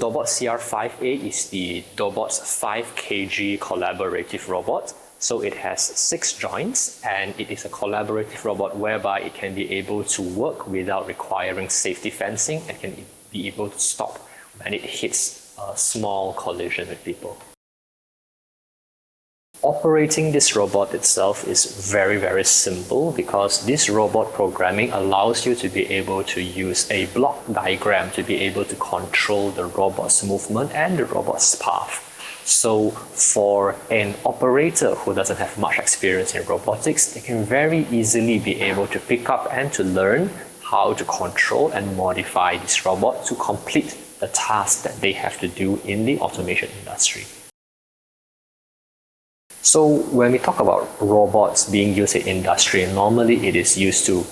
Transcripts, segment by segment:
Dobot CR5A is the Dobot's 5 kg collaborative robot. So it has 6 joints and it is a collaborative robot whereby it can be able to work without requiring safety fencing and can be able to stop when it hits a small collision with people. Operating this robot itself is very simple because this robot programming allows you to be able to use a block diagram to be able to control the robot's movement and the robot's path. So for an operator who doesn't have much experience in robotics, they can very easily be able to pick up and to learn how to control and modify this robot to complete the task that they have to do in the automation industry. So when we talk about robots being used in industry, normally it is used to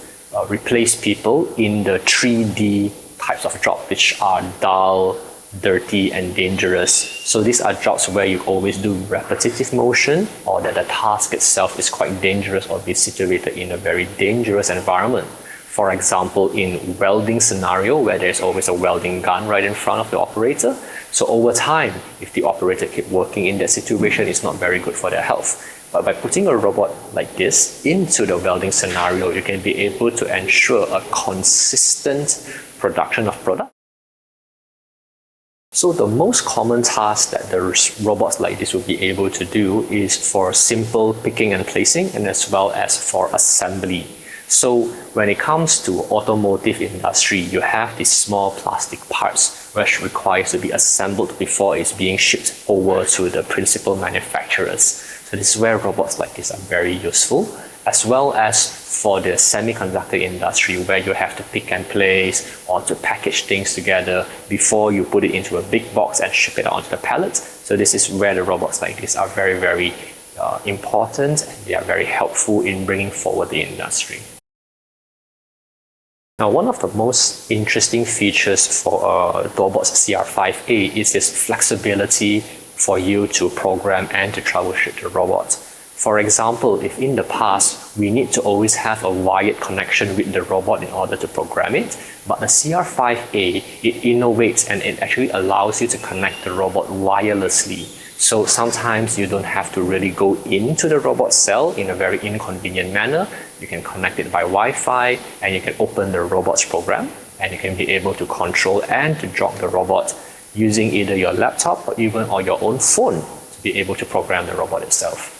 replace people in the 3D types of jobs, which are dull, dirty and dangerous. So these are jobs where you always do repetitive motion or that the task itself is quite dangerous or be situated in a very dangerous environment. For example, in welding scenario where there's always a welding gun right in front of the operator. So over time, if the operator keep working in that situation, it's not very good for their health. But by putting a robot like this into the welding scenario, you can be able to ensure a consistent production of product. So the most common task that the robots like this will be able to do is for simple picking and placing and as well as for assembly. So when it comes to automotive industry, you have these small plastic parts which requires to be assembled before it's being shipped over to the principal manufacturers. So this is where robots like this are very useful, as well as for the semiconductor industry where you have to pick and place or to package things together before you put it into a big box and ship it onto the pallet. So this is where the robots like this are very important and they are very helpful in bringing forward the industry. Now, one of the most interesting features for Dobot's CR5A is its flexibility for you to program and to troubleshoot the robot. For example, if in the past we need to always have a wired connection with the robot in order to program it, but the CR5A, it innovates and it actually allows you to connect the robot wirelessly. So sometimes you don't have to really go into the robot cell in a very inconvenient manner. You can connect it by Wi-Fi and you can open the robot's program and you can be able to control and to jog the robot using either your laptop or even or your own phone to be able to program the robot itself.